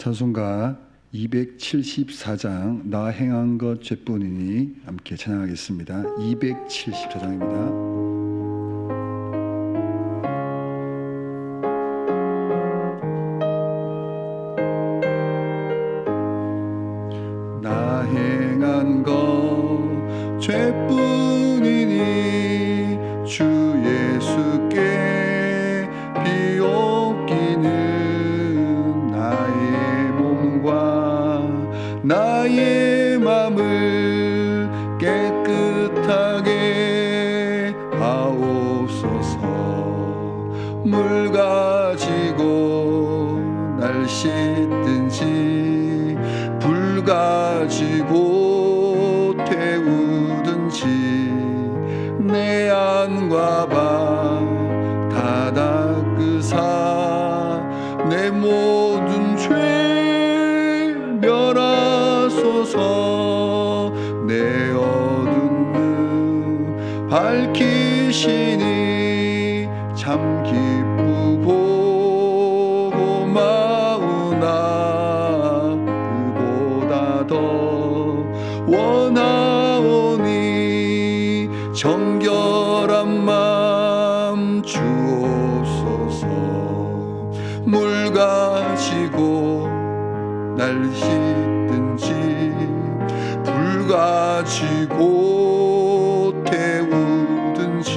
찬송가 274장 나 행한 것 죄뿐이니 함께 찬양하겠습니다. 274장입니다. 나 행한 것 죄뿐이니 주 예수께 비옵기는 나의 몸과 나의 맘을 깨끗하게 하옵소서. 물 가지고 날 씻든지 불 가지고 태우든지 내 안과 방 다 닦으사 내 모든 죄 멸하소서. 내 어두운 눈 밝히시니 참 기쁘고 고마우나 그보다 더 원하오니 정결한 맘 주옵소서. 물 가지고 날 씻든지 불 가지고 태우든지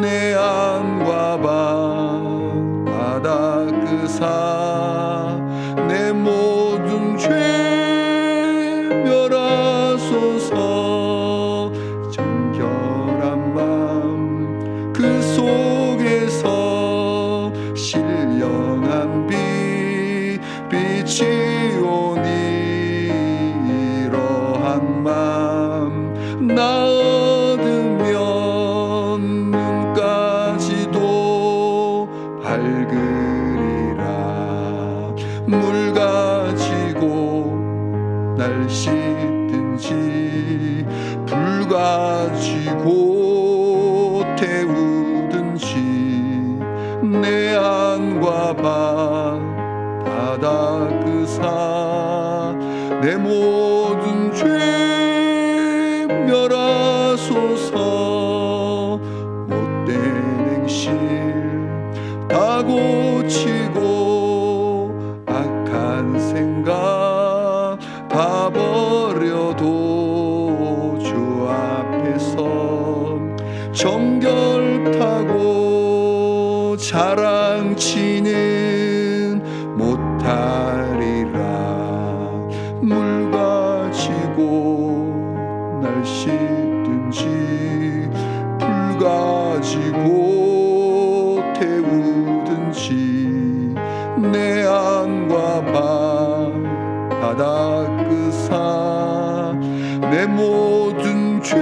내 안과 방 다 닦으사 내 모든 죄 멸하소서. 정결한 맘 그 속에서 신령한 빛이 오니 이러한 맘 나 얻으면 눈까지도 밝으리라. 물 가지고 날 씻든지 불 가지고 태우든지 내 안과 방 다 닦으사 내 모든 죄 멸하소서. 못된 행실 다 고치고 악한 생각 다 버려도 주 앞에서 정결타고 자랑치는 못하리라. 물 가지고 날 씻든지 불 가지고 태우든지 내 안과 방 다 닦으사 내 모든 죄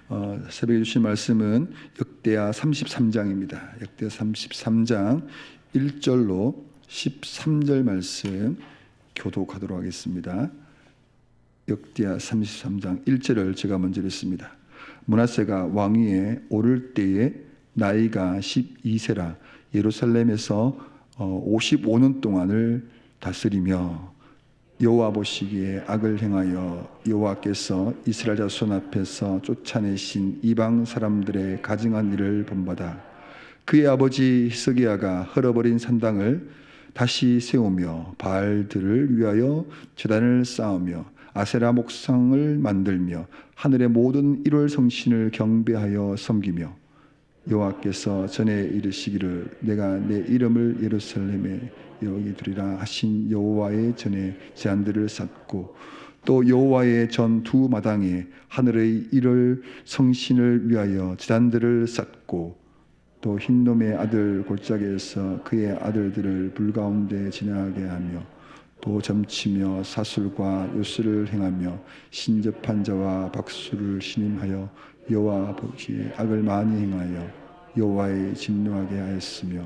멸하소서. 새벽에 주신 말씀은 역대하 33장입니다. 역대하 33장 1절로 13절 말씀 교독하도록 하겠습니다. 역대하 33장 1절을 제가 먼저 읽습니다. 므낫세가 왕위에 오를 때에 나이가 12세라 예루살렘에서 55년 동안을 다스리며 여호와 보시기에 악을 행하여 여호와께서 이스라엘 자손 앞에서 쫓아내신 이방 사람들의 가증한 일을 본받아 그의 아버지 히스기야가 헐어버린 산당을 다시 세우며 바알들을 위하여 제단을 쌓으며 아세라 목상을 만들며 하늘의 모든 일월 성신을 경배하여 섬기며 여호와께서 전에 이르시기를 내가 내 이름을 예루살렘에 여기 두리라 하신 여호와의 전에 제단들을 쌓고 또 여호와의 전 두 마당에 하늘의 일월 성신을 위하여 제단들을 쌓고 또 흰놈의 아들 골짜기에서 그의 아들들을 불 가운데 지나게 하며 또 점치며 사술과 요술을 행하며 신접한 자와 박수를 신임하여 여호와 보기에 악을 많이 행하여 여호와의 진노하게 하였으며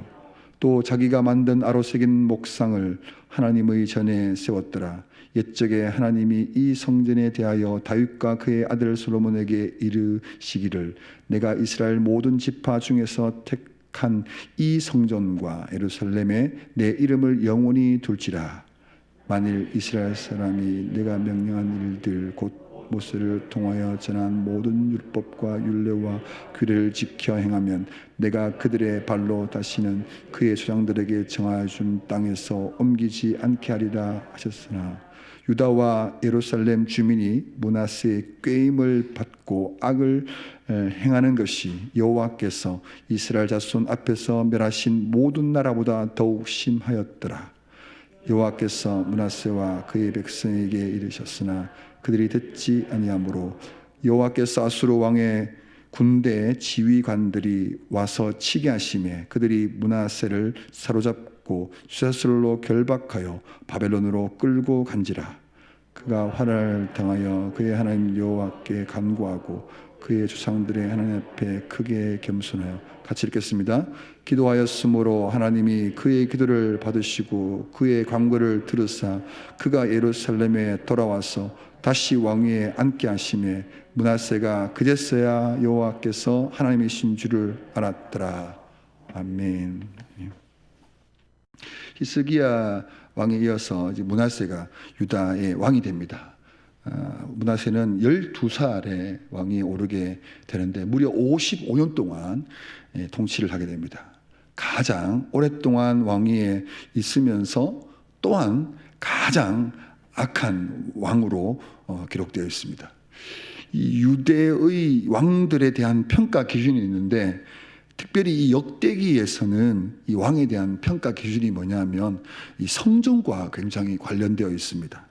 또 또 자기가 만든 아로 새긴 목상을 하나님의 전에 세웠더라. 옛적에 하나님이 이 성전에 대하여 다윗과 그의 아들 솔로몬에게 이르시기를 내가 이스라엘 모든 지파 중에서 택한 이 성전과 예루살렘에 내 이름을 영원히 둘지라. 만일 이스라엘 사람이 내가 명령한 일들 곧 모세를 통하여 전한 모든 율법과 율례와 규례를 지켜 행하면 내가 그들의 발로 다시는 그의 조상들에게 정하여 준 땅에서 옮기지 않게 하리라 하셨으나 유다와 예루살렘 주민이 므낫세의 꾀임을 받고 악을 행하는 것이 여호와께서 이스라엘 자손 앞에서 멸하신 모든 나라보다 더욱 심하였더라. 여호와께서 므낫세와 그의 백성에게 이르셨으나 그들이 듣지 아니하므로 여호와께서 아수르 왕의 군대 지휘관들이 와서 치게 하심에 그들이 므낫세를 사로잡고 쇠슬로 결박하여 바벨론으로 끌고 간지라. 그가 화를 당하여 그의 하나님 여호와께 간구하고 그의 조상들의 하나님 앞에 크게 겸손하여 같이 읽겠습니다. 기도하였으므로 하나님이 그의 기도를 받으시고 그의 간구를 들으사 그가 예루살렘에 돌아와서 다시 왕위에 앉게 하심에 므낫세가 그제서야 여호와께서 하나님이신 줄을 알았더라. 아멘. 히스기야 왕에 이어서 이제 므낫세가 유다의 왕이 됩니다. 므낫세는 12살에 왕이 오르게 되는데 무려 55년 동안 통치를 하게 됩니다. 가장 오랫동안 왕위에 있으면서 또한 가장 악한 왕으로 기록되어 있습니다. 이 유대의 왕들에 대한 평가 기준이 있는데 특별히 이 역대기에서는 이 왕에 대한 평가 기준이 뭐냐면 이 성전과 굉장히 관련되어 있습니다.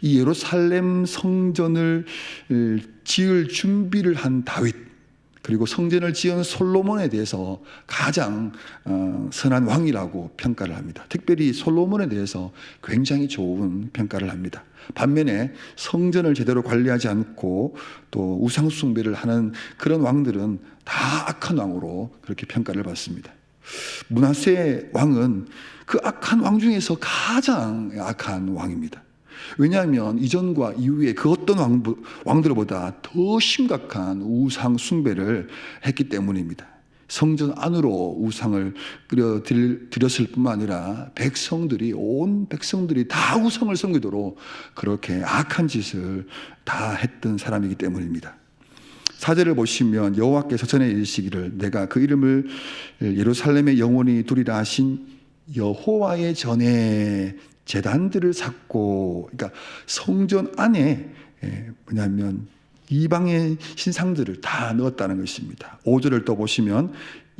이 예루살렘 성전을 지을 준비를 한 다윗 그리고 성전을 지은 솔로몬에 대해서 가장 선한 왕이라고 평가를 합니다. 특별히 솔로몬에 대해서 굉장히 좋은 평가를 합니다. 반면에 성전을 제대로 관리하지 않고 또 우상 숭배를 하는 그런 왕들은 다 악한 왕으로 그렇게 평가를 받습니다. 므낫세 왕은 그 악한 왕 중에서 가장 악한 왕입니다. 왜냐하면 이전과 이후에 그 어떤 왕들보다 더 심각한 우상 숭배를 했기 때문입니다. 성전 안으로 우상을 드렸을 뿐만 아니라 온 백성들이 다 우상을 섬기도록 그렇게 악한 짓을 다 했던 사람이기 때문입니다. 4절을 보시면 여호와께서 전에 이르시기를 내가 그 이름을 예루살렘에 영원히 두리라 하신 여호와의 전에 제단들을 쌓고, 그러니까 성전 안에 뭐냐면 이방의 신상들을 다 넣었다는 것입니다. 5절을 또 보시면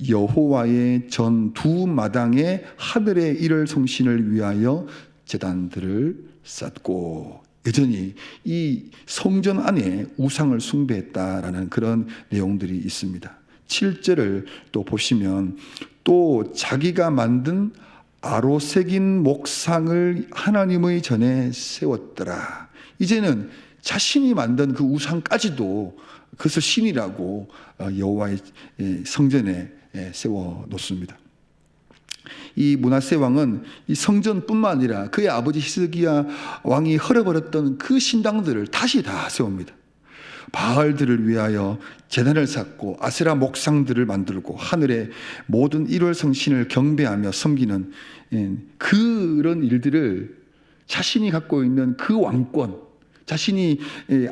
여호와의 전 두 마당에 하늘의 일월 성신을 위하여 제단들을 쌓고, 여전히 이 성전 안에 우상을 숭배했다라는 그런 내용들이 있습니다. 7절을 또 보시면 또 자기가 만든 아로 새긴 목상을 하나님의 전에 세웠더라. 이제는 자신이 만든 그 우상까지도 그것을 신이라고 여호와의 성전에 세워 놓습니다. 이 므낫세 왕은 이 성전뿐만 아니라 그의 아버지 히스기야 왕이 헐어버렸던 그 신당들을 다시 다 세웁니다. 바알들을 위하여 제단을 쌓고 아세라 목상들을 만들고 하늘의 모든 일월 성신을 경배하며 섬기는 그런 일들을 자신이 갖고 있는 그 왕권, 자신이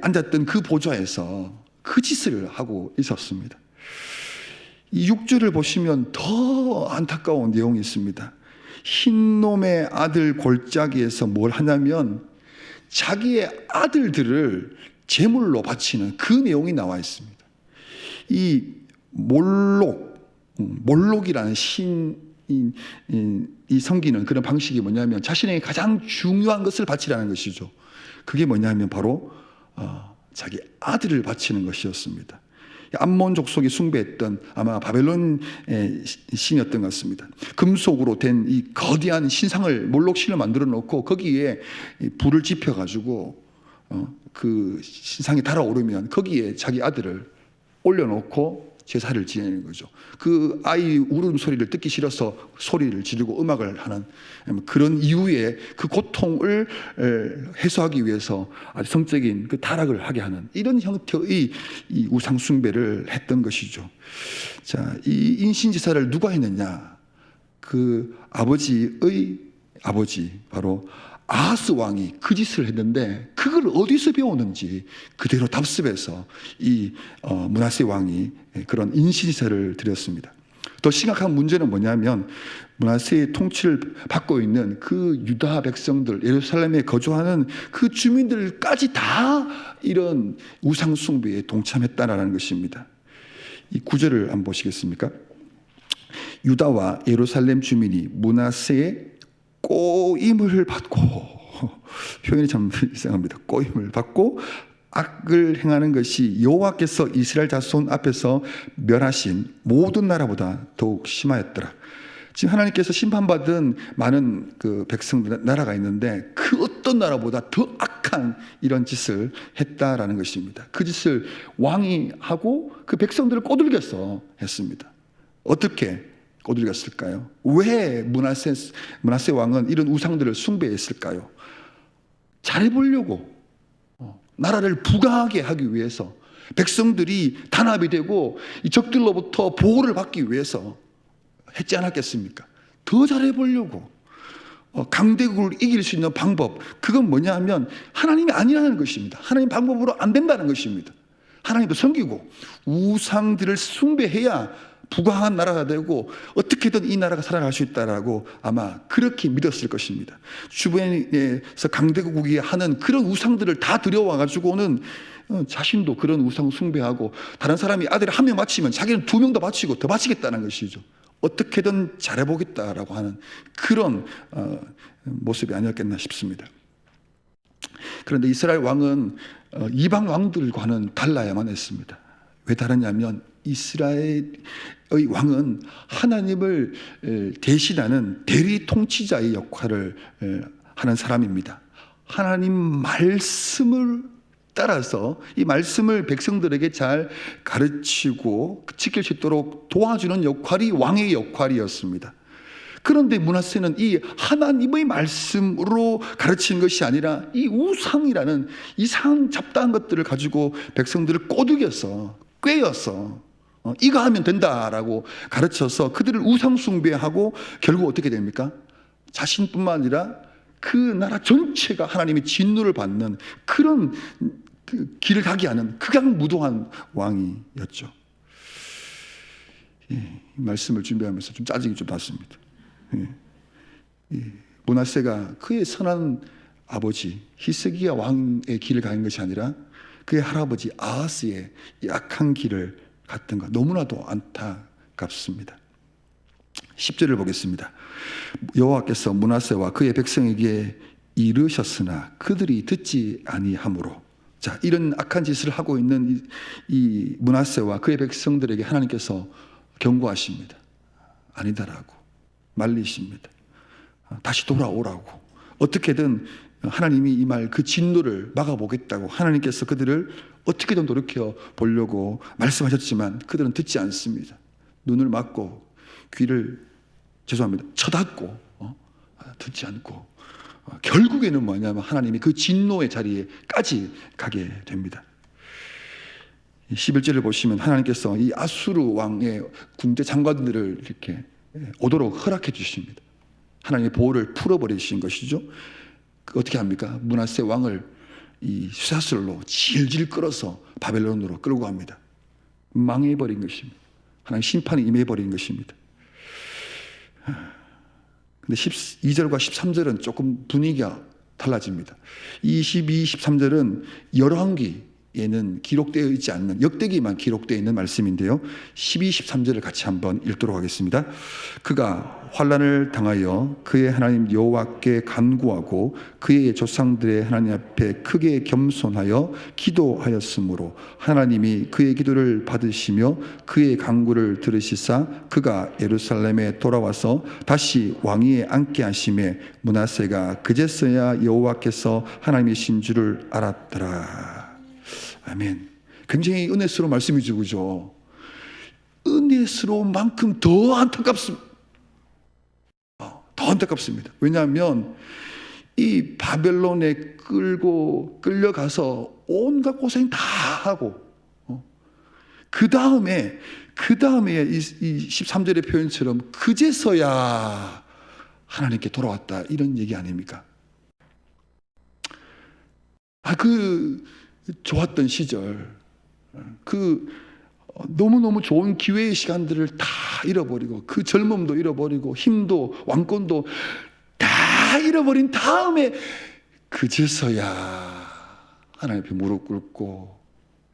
앉았던 그 보좌에서 그 짓을 하고 있었습니다. 이 6절을 보시면 더 안타까운 내용이 있습니다. 흰놈의 아들 골짜기에서 뭘 하냐면 자기의 아들들을 제물로 바치는 그 내용이 나와 있습니다. 이 몰록이라는 신이 섬기는 그런 방식이 뭐냐면 자신에게 가장 중요한 것을 바치라는 것이죠. 그게 뭐냐면 바로 자기 아들을 바치는 것이었습니다. 암몬 족속이 숭배했던 아마 바벨론 신이었던 것 같습니다. 금속으로 된 이 거대한 신상을 몰록신을 만들어 놓고 거기에 불을 지펴 가지고 그 신상이 달아오르면 거기에 자기 아들을 올려놓고 제사를 지내는 거죠. 그 아이 울음소리를 듣기 싫어서 소리를 지르고 음악을 하는 그런 이후에 그 고통을 해소하기 위해서 아주 성적인 그 타락을 하게 하는 이런 형태의 이 우상숭배를 했던 것이죠. 자, 이 인신제사를 누가 했느냐? 그 아버지의 아버지, 바로 아하스 왕이 그 짓을 했는데 그걸 어디서 배웠는지 그대로 답습해서 이 므낫세 왕이 그런 인신제사를 드렸습니다. 더 심각한 문제는 뭐냐면 므낫세의 통치를 받고 있는 그 유다 백성들, 예루살렘에 거주하는 그 주민들까지 다 이런 우상 숭배에 동참했다라는 것입니다. 이 구절을 한번 보시겠습니까? 유다와 예루살렘 주민이 므낫세의 꼬임을 받고, 표현이 참 이상합니다. 꼬임을 받고 악을 행하는 것이 여호와께서 이스라엘 자손 앞에서 멸하신 모든 나라보다 더욱 심하였더라. 지금 하나님께서 심판받은 많은 그 백성들, 나라가 있는데 그 어떤 나라보다 더 악한 이런 짓을 했다라는 것입니다. 그 짓을 왕이 하고 그 백성들을 꼬들겨서 했습니다. 어떻게 꼬들겼을까요? 왜 므낫세 왕은 이런 우상들을 숭배했을까요? 잘해보려고, 나라를 부강하게 하기 위해서, 백성들이 단합이 되고 이 적들로부터 보호를 받기 위해서 했지 않았겠습니까? 더 잘해보려고, 강대국을 이길 수 있는 방법, 그건 뭐냐 하면 하나님이 아니라는 것입니다. 하나님 방법으로 안 된다는 것입니다. 하나님도 섬기고 우상들을 숭배해야 부강한 나라가 되고 어떻게든 이 나라가 살아갈 수 있다라고 아마 그렇게 믿었을 것입니다. 주변에서 강대국이 하는 그런 우상들을 다 들여와가지고는 자신도 그런 우상 숭배하고 다른 사람이 아들을 한 명 바치면 자기는 2명 더 바치고 더 바치겠다는 것이죠. 어떻게든 잘해보겠다라고 하는 그런 모습이 아니었겠나 싶습니다. 그런데 이스라엘 왕은 이방 왕들과는 달라야만 했습니다. 왜 다르냐면 이스라엘의 왕은 하나님을 대신하는 대리 통치자의 역할을 하는 사람입니다. 하나님 말씀을 따라서 이 말씀을 백성들에게 잘 가르치고 지킬 수 있도록 도와주는 역할이 왕의 역할이었습니다. 그런데 므낫세는 이 하나님의 말씀으로 가르치는 것이 아니라 이 우상이라는 이상한 잡다한 것들을 가지고 백성들을 꼬드겨서 꿰어서 이거 하면 된다라고 가르쳐서 그들을 우상 숭배하고 결국 어떻게 됩니까? 자신뿐만 아니라 그 나라 전체가 하나님의 진노를 받는 그런 그 길을 가게 하는 극악무도한 왕이었죠. 이 말씀을 준비하면서 좀 짜증이 좀 났습니다. 므낫세가 그의 선한 아버지 히스기야 왕의 길을 가는 것이 아니라 그의 할아버지 아하스의 약한 길을 갔던 것, 너무나도 안타깝습니다. 10절을 보겠습니다. 여호와께서 므낫세와 그의 백성에게 이르셨으나 그들이 듣지 아니하므로. 자, 이런 악한 짓을 하고 있는 이 므낫세와 그의 백성들에게 하나님께서 경고하십니다. 아니다라고 말리십니다. 다시 돌아오라고. 어떻게든 하나님이 이 말 그 진노를 막아보겠다고 하나님께서 그들을 어떻게든 돌이켜 보려고 말씀하셨지만 그들은 듣지 않습니다. 눈을 막고 귀를 쳐닫고 듣지 않고 결국에는 뭐냐면 하나님이 그 진노의 자리에까지 가게 됩니다. 11절을 보시면 하나님께서 이 아수르 왕의 군대 장관들을 이렇게 오도록 허락해 주십니다. 하나님의 보호를 풀어버리신 것이죠. 어떻게 합니까? 므낫세 왕을 이 쇠사슬로 질질 끌어서 바벨론으로 끌고 갑니다. 망해버린 것입니다. 하나님 심판이 임해버린 것입니다. 근데 12절과 13절은 조금 분위기가 달라집니다. 22, 13절은 열왕기에는 기록되어 있지 않는 역대기만 기록되어 있는 말씀인데요. 12, 13절을 같이 한번 읽도록 하겠습니다. 그가 환난을 당하여 그의 하나님 여호와께 간구하고 그의 조상들의 하나님 앞에 크게 겸손하여 기도하였으므로 하나님이 그의 기도를 받으시며 그의 간구를 들으시사 그가 예루살렘에 돌아와서 다시 왕위에 앉게 하심에 므낫세가 그제서야 여호와께서 하나님이신 줄을 알았더라. 아멘. 굉장히 은혜스러운 말씀이죠, 그죠? 은혜스러운 만큼 더 안타깝습니다. 더 안타깝습니다. 왜냐하면 이 바벨론에 끌려가서 온갖 고생 다 하고, 그 다음에 이 13절의 표현처럼 그제서야 하나님께 돌아왔다, 이런 얘기 아닙니까? 그 좋았던 시절, 너무너무 좋은 기회의 시간들을 다 잃어버리고, 그 젊음도 잃어버리고, 힘도 왕권도 다 잃어버린 다음에 그제서야 하나님 앞에 무릎 꿇고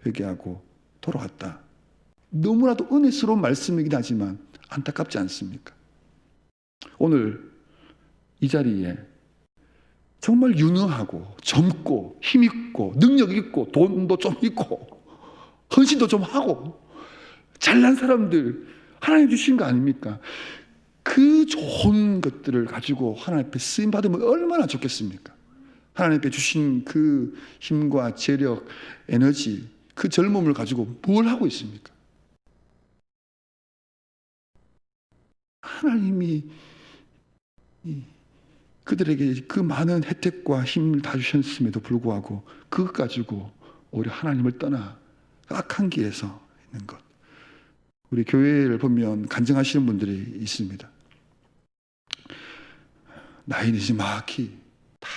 회개하고 돌아왔다. 너무나도 은혜스러운 말씀이긴 하지만 안타깝지 않습니까? 오늘 이 자리에 정말 유능하고 젊고 힘있고 능력 있고 돈도 좀 있고 헌신도 좀 하고 잘난 사람들 하나님 주신 거 아닙니까? 그 좋은 것들을 가지고 하나님 앞에 쓰임 받으면 얼마나 좋겠습니까? 하나님 앞에 주신 그 힘과 재력, 에너지, 그 젊음을 가지고 뭘 하고 있습니까? 하나님이 그들에게 그 많은 혜택과 힘을 다 주셨음에도 불구하고 그것 가지고 오히려 하나님을 떠나 악한 길에서 있는 것. 우리 교회를 보면 간증하시는 분들이 있습니다. 나이는 지막히 다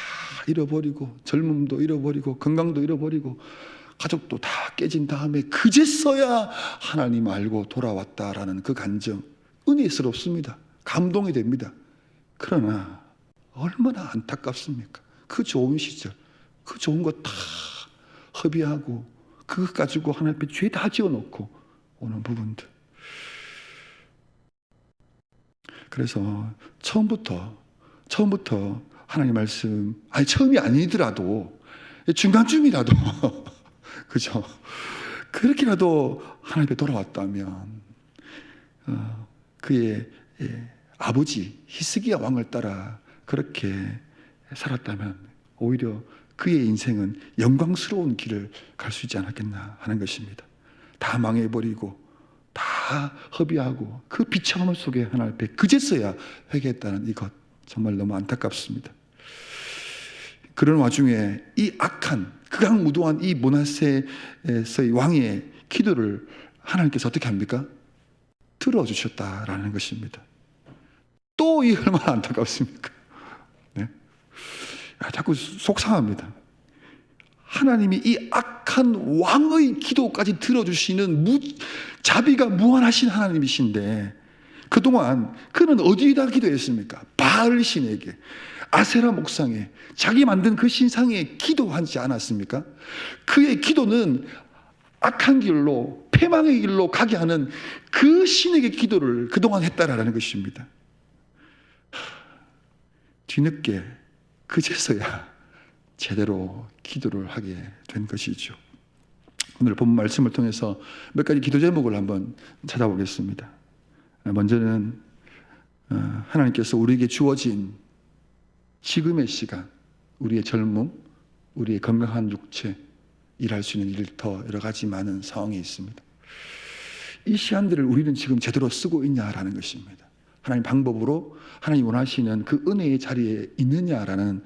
잃어버리고 젊음도 잃어버리고 건강도 잃어버리고 가족도 다 깨진 다음에 그제서야 하나님 알고 돌아왔다라는 그 간증, 은혜스럽습니다. 감동이 됩니다. 그러나 얼마나 안타깝습니까? 그 좋은 시절, 그 좋은 거 다 허비하고 그것 가지고 하나님 앞에 죄 다 지어놓고 오는 부분들. 그래서 처음부터 하나님 말씀, 처음이 아니더라도 중간쯤이라도 그죠? 그렇게라도 하나님 앞에 돌아왔다면 그의 아버지 히스기야 왕을 따라 그렇게 살았다면 오히려 그의 인생은 영광스러운 길을 갈 수 있지 않았겠나 하는 것입니다. 다 망해버리고 다 허비하고 그 비참함 속에 하나님 앞에 그제서야 회개했다는 이것, 정말 너무 안타깝습니다. 그런 와중에 이 악한 극악무도한 이 므낫세의 왕의 기도를 하나님께서 어떻게 합니까? 들어주셨다라는 것입니다. 또 이 얼마나 안타깝습니까? 네? 자꾸 속상합니다. 하나님이 이 악한 왕의 기도까지 들어주시는 자비가 무한하신 하나님이신데 그동안 그는 어디에다 기도했습니까? 바알 신에게, 아세라 목상에, 자기 만든 그 신상에 기도하지 않았습니까? 그의 기도는 악한 길로, 패망의 길로 가게 하는 그 신에게 기도를 그동안 했다라는 것입니다. 뒤늦게 그제서야 제대로 기도를 하게 된 것이죠. 오늘 본 말씀을 통해서 몇 가지 기도 제목을 한번 찾아보겠습니다. 먼저는 하나님께서 우리에게 주어진 지금의 시간, 우리의 젊음, 우리의 건강한 육체, 일할 수 있는 일 더 여러 가지 많은 상황이 있습니다. 이 시간들을 우리는 지금 제대로 쓰고 있냐라는 것입니다. 하나님 방법으로 하나님 원하시는 그 은혜의 자리에 있느냐라는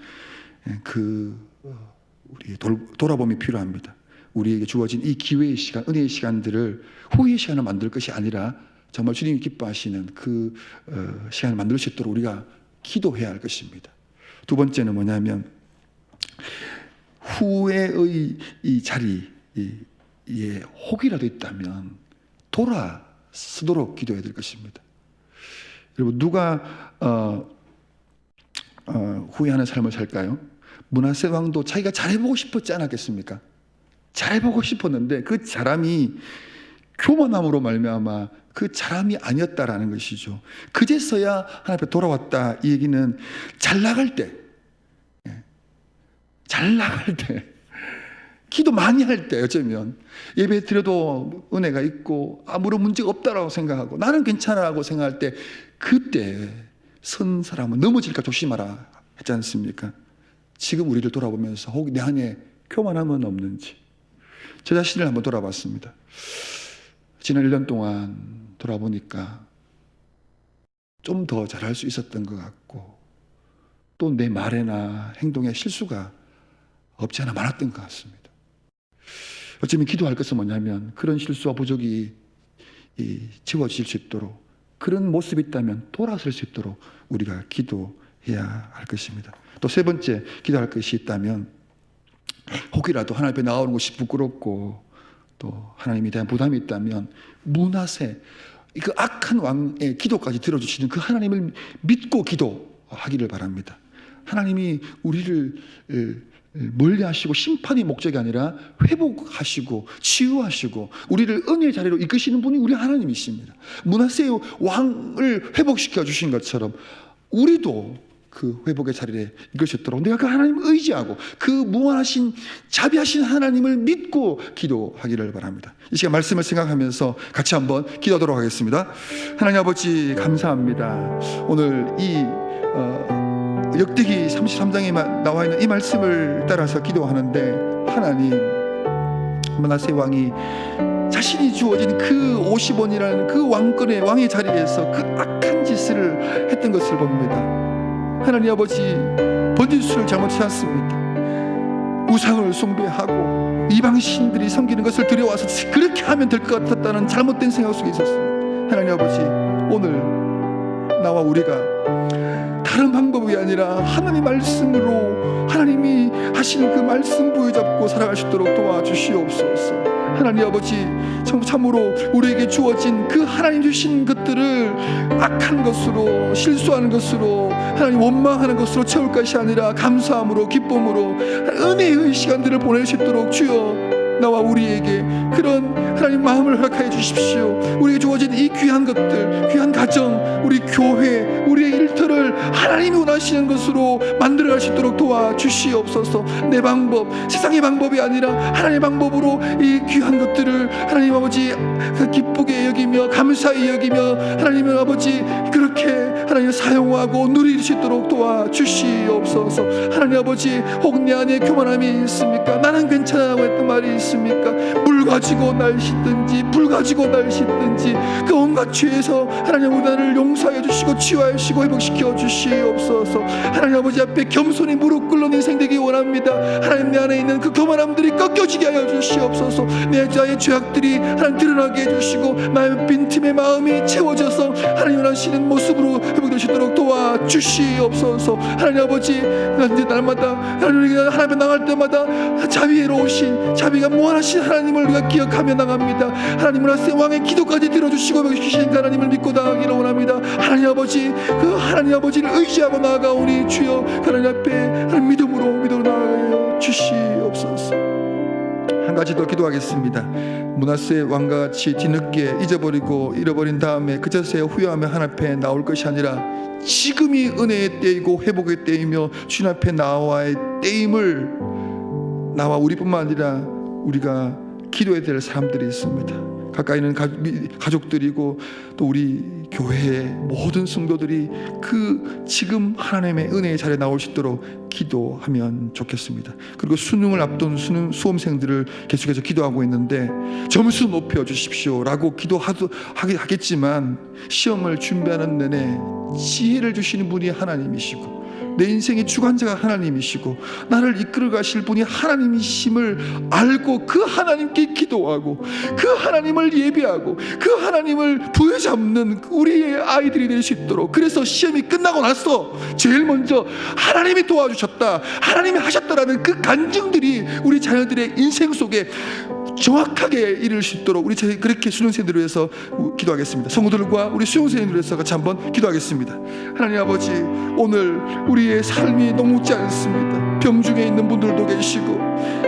우리의 돌아봄이 필요합니다. 우리에게 주어진 이 기회의 시간, 은혜의 시간들을 후회의 시간을 만들 것이 아니라 정말 주님이 기뻐하시는 그 시간을 만들 수 있도록 우리가 기도해야 할 것입니다. 두 번째는 뭐냐면 후회의 이 자리에 혹이라도 있다면 돌아서도록 기도해야 될 것입니다. 여러분 누가 후회하는 삶을 살까요? 므낫세 왕도 자기가 잘해보고 싶었지 않았겠습니까? 잘해보고 싶었는데 그 잘함이 교만함으로 말미암아 그 잘함이 아니었다라는 것이죠. 그제서야 하나님 앞에 돌아왔다. 이 얘기는 잘 나갈 때, 기도 많이 할 때, 어쩌면 예배 드려도 은혜가 있고 아무런 문제가 없다라고 생각하고 나는 괜찮아라고 생각할 때, 그때 선 사람은 넘어질까 조심하라 했지 않습니까? 지금 우리를 돌아보면서 혹 내 안에 교만함은 없는지 저 자신을 한번 돌아봤습니다. 지난 1년 동안 돌아보니까 좀 더 잘할 수 있었던 것 같고, 또 내 말에나 행동에 실수가 없지 않아 많았던 것 같습니다. 어쩌면 기도할 것은 뭐냐면 그런 실수와 부족이 지워질 수 있도록, 그런 모습이 있다면 돌아설 수 있도록 우리가 기도해야 할 것입니다. 또 세 번째 기도할 것이 있다면, 혹이라도 하나님 앞에 나오는 것이 부끄럽고 또 하나님에 대한 부담이 있다면 므낫세, 그 악한 왕의 기도까지 들어주시는 그 하나님을 믿고 기도하기를 바랍니다. 하나님이 우리를 멀리하시고 심판이 목적이 아니라 회복하시고 치유하시고 우리를 은혜의 자리로 이끄시는 분이 우리 하나님이십니다. 므낫세의 왕을 회복시켜 주신 것처럼 우리도 그 회복의 자리에 이끌 수 있도록 내가 그 하나님을 의지하고 그 무한하신 자비하신 하나님을 믿고 기도하기를 바랍니다. 이 시간 말씀을 생각하면서 같이 한번 기도하도록 하겠습니다. 하나님 아버지, 감사합니다. 오늘 이 역대기 33장에 나와 있는 이 말씀을 따라서 기도하는데, 하나님, 므낫세 왕이 자신이 주어진 그 50원이라는 그 왕의 자리에서 그 악한 짓을 했던 것을 봅니다. 하나님 아버지, 번지수를 잘못 찾았습니다. 우상을 숭배하고 이방신들이 섬기는 것을 들여와서 그렇게 하면 될 것 같았다는 잘못된 생각 속에 있었습니다. 하나님 아버지, 오늘 나와 우리가 다른 방법이 아니라 하나님 말씀으로 하나님이 하시는 그 말씀 부여잡고 살아갈 수 있도록 도와주시옵소서. 하나님 아버지, 참으로 우리에게 주어진 그 하나님 주신 것들을 악한 것으로, 실수하는 것으로, 하나님 원망하는 것으로 채울 것이 아니라 감사함으로, 기쁨으로 은혜의 시간들을 보낼 수 있도록 주여 나와 우리에게 그런 하나님 마음을 허락하여 주십시오. 우리에게 주어진 이 귀한 것들, 귀한 가정, 우리 교회, 우리의 일터를 하나님이 원하시는 것으로 만들어갈 수 있도록 도와주시옵소서. 내 방법, 세상의 방법이 아니라 하나님의 방법으로 이 귀한 것들을 하나님 아버지 기쁘게 여기며 감사히 여기며 하나님 아버지 그렇게 하나님 사용하고 누릴 수 있도록 도와주시옵소서. 하나님 아버지, 혹 내 안에 교만함이 있습니까? 나는 괜찮다고 했던 말이 있습니까? 물 가지고 날 씻든지 불 가지고 날 씻든지 그 온갖 죄에서 하나님 우리 나를 용서하여 주시고 치유하여 주시고 회복시켜 주시옵소서. 하나님 아버지 앞에 겸손히 무릎 꿇는 인생 되기 원합니다. 하나님, 내 안에 있는 그 교만함들이 꺾여지게 하여 주시옵소서. 내 자의 죄악들이 하나님 드러나게 해주시고 나의 빈틈의 마음이 채워져서 하나님 원하시는 모습으로 회복될 수 있도록 도와주시옵소서. 하나님 아버지, 날마다 하나님 앞에 나갈 때마다 자비로우신, 자비가 무한하신 하나님을 우리가 기억하며 나갑니다. 하나님 므낫세 왕의 기도까지 들어주시고 회복시키신 하나님을 믿고 나가기를 원합니다. 하나님 아버지, 그 하나님 아버지를 의지하고 나아가오니 주여 하나님 앞에 하나님 믿음으로 나아가여 주시옵소서. 한 가지 더 기도하겠습니다. 므낫세 왕과 같이 뒤늦게 잊어버리고 잃어버린 다음에 그제서야 후회하며 하나님 앞에 나올 것이 아니라 지금이 은혜의 때이고 회복의 때이며 주님 앞에 나와의 때임을 나와 우리뿐만 아니라 우리가 기도해야 될 사람들이 있습니다. 가까이 있는 가족들이고 또 우리 교회의 모든 성도들이 그 지금 하나님의 은혜의 자리에 나올 수 있도록 기도하면 좋겠습니다. 그리고 수능을 앞둔 수험생들을 계속해서 기도하고 있는데 점수 높여 주십시오 라고 기도하겠지만 시험을 준비하는 내내 지혜를 주시는 분이 하나님이시고 내 인생의 주관자가 하나님이시고 나를 이끌어 가실 분이 하나님이심을 알고 그 하나님께 기도하고 그 하나님을 예배하고 그 하나님을 부여잡는 우리의 아이들이 될 수 있도록, 그래서 시험이 끝나고 나서 제일 먼저 하나님이 도와주셨다, 하나님이 하셨다라는 그 간증들이 우리 자녀들의 인생 속에 정확하게 이룰 수 있도록 우리 그렇게 수능생들을 위해서 기도하겠습니다. 성도들과 우리 수험생들을 위해서 같이 한번 기도하겠습니다. 하나님 아버지, 오늘 우리의 삶이 녹록지 않습니다. 병중에 있는 분들도 계시고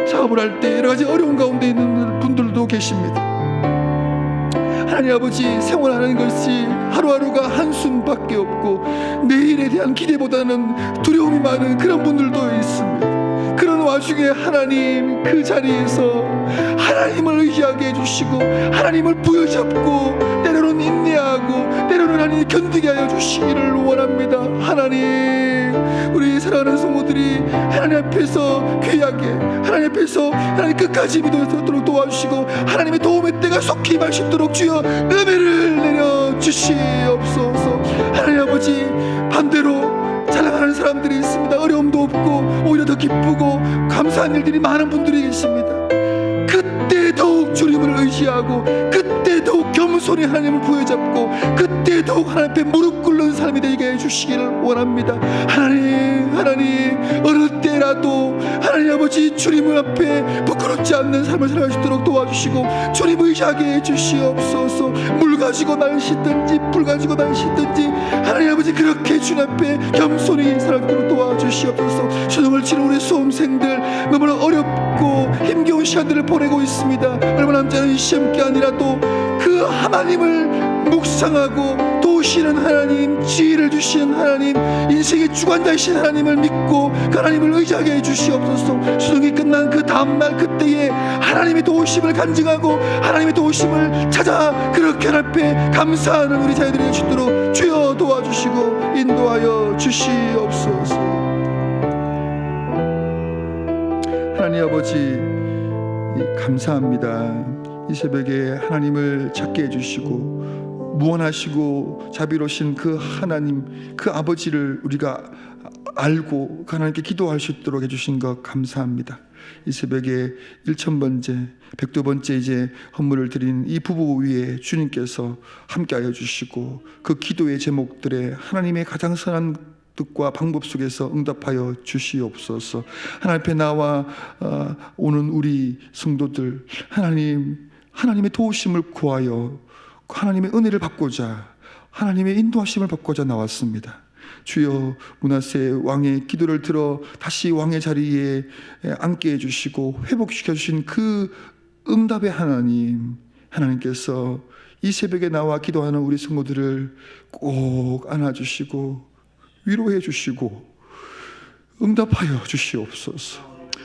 사업을 할 때 여러 가지 어려운 가운데 있는 분들도 계십니다. 하나님 아버지, 생활하는 것이 하루하루가 한숨밖에 없고 내일에 대한 기대보다는 두려움이 많은 그런 분들도 있습니다. 그런 와중에 하나님 그 자리에서 하나님을 의지하게 해주시고 하나님을 부여잡고 때로는 인내하고 때로는 하나님 견디게 하여 주시기를 원합니다. 하나님, 우리 사랑하는 성도들이 하나님 앞에서 귀하게, 하나님 앞에서 하나님 끝까지 믿어서도록 도와주시고 하나님의 도움의 때가 속히 임하시도록 주여 은혜를 내려 주시옵소서. 하나님 아버지, 반대로 자랑하는 사람들이 있습니다. 어려움도 없고 오히려 더 기쁘고 감사한 일들이 많은 분들이 계십니다. 그때 더욱 주님을 의지하고, 그때 더욱 겸손히 하나님을 부여잡고, 그때 더욱 하나님 앞에 무릎 꿇는 삶이 되게 해주시기를 원합니다. 하나님, 어느 때라도 하나님 아버지 주님을 앞에 부끄럽지 않는 삶을 살아갈 수 있도록 도와주시고 주님 의지하게 해주시옵소서. 물 가지고 날씨든지 불 가지고 날씨든지 하나님 아버지 그렇게 주님 앞에 겸손히 살아가도록 도와주시옵소서. 수능을 치는 우리 수험생들 너무나 어렵고 힘겨운 시간들을 보내고 있습니다. 얼마 남지 않은 시험기간이라도 그 하나님을 묵상하고 도우시는 하나님, 지혜를 주시는 하나님, 인생의 주관자이신 하나님을 믿고 그 하나님을 의지하게 해주시옵소서. 수능이 끝난 그 다음날 그때에 하나님의 도우심을 간증하고 하나님의 도우심을 찾아 그렇게 하나님 앞에 감사하는 우리 자녀들이 될 수 있도록 주여 도와주시고 인도하여 주시옵소서. 하나님 아버지, 감사합니다. 이 새벽에 하나님을 찾게 해주시고 무한하시고 자비로우신 그 하나님, 그 아버지를 우리가 알고 그 하나님께 기도할 수 있도록 해주신 것 감사합니다. 이 새벽에 1000번째 102번째 이제 헌물을 드린 이 부부 위에 주님께서 함께하여 주시고 그 기도의 제목들에 하나님의 가장 선한 뜻과 방법 속에서 응답하여 주시옵소서. 하나님 앞에 나와 오는 우리 성도들, 하나님의 도우심을 구하여 하나님의 은혜를 받고자, 하나님의 인도하심을 받고자 나왔습니다. 주여, 므낫세 왕의 기도를 들어 다시 왕의 자리에 앉게 해주시고 회복시켜 주신 그 응답의 하나님께서 이 새벽에 나와 기도하는 우리 성도들을 꼭 안아주시고 위로해 주시고 응답하여 주시옵소서.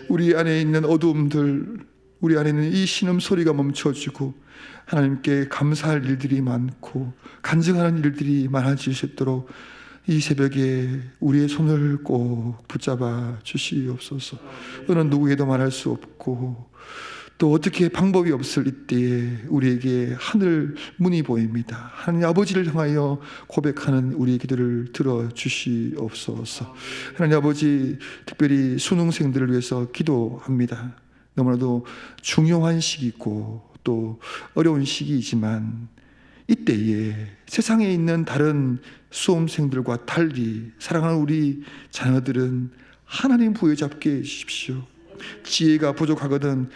우리 안에 있는 어두움들, 우리 안에 있는 이 신음소리가 멈춰지고 하나님께 감사할 일들이 많고 간증하는 일들이 많아질 수 있도록 이 새벽에 우리의 손을 꼭 붙잡아 주시옵소서. 어느 누구에도 말할 수 없고 또 어떻게 방법이 없을 이때에 우리에게 하늘 문이 보입니다. 하나님 아버지를 향하여 고백하는 우리의 기도를 들어주시옵소서. 하나님 아버지, 특별히 수능생들을 위해서 기도합니다. 너무나도 중요한 시기고 또 어려운 시기이지만 이때에 세상에 있는 다른 수험생들과 달리 사랑하는 우리 자녀들은 하나님 부여잡게 해주십시오. 지혜가 부족하거든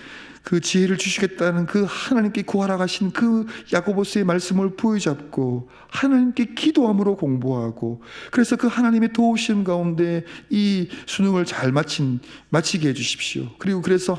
그 지혜를 주시겠다는 그 하나님께 구하라 하신 그 야고보서의 말씀을 부여잡고 하나님께 기도함으로 공부하고, 그래서 그 하나님의 도우심 가운데 이 수능을 잘 마치게 해주십시오. 그리고 그래서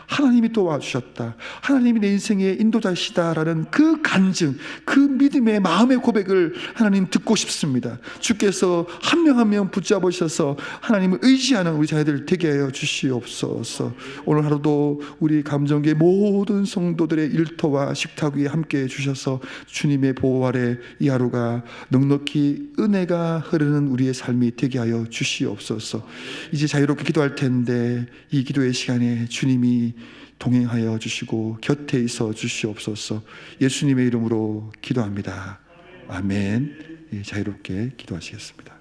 하나님이 도와주셨다, 하나님이 내 인생의 인도자시다라는 그 간증, 그 믿음의 마음의 고백을 하나님 듣고 싶습니다. 주께서 한 명 한 명 붙잡으셔서 하나님을 의지하는 우리 자녀들 되게 하여 주시옵소서. 오늘 하루도 우리 감정계 모든 성도들의 일터와 식탁 위에 함께해 주셔서 주님의 보호 아래 이 하루가 넉넉히 은혜가 흐르는 우리의 삶이 되게 하여 주시옵소서. 이제 자유롭게 기도할 텐데 이 기도의 시간에 주님이 동행하여 주시고 곁에 있어 주시옵소서. 예수님의 이름으로 기도합니다. 아멘. 자유롭게 기도하시겠습니다.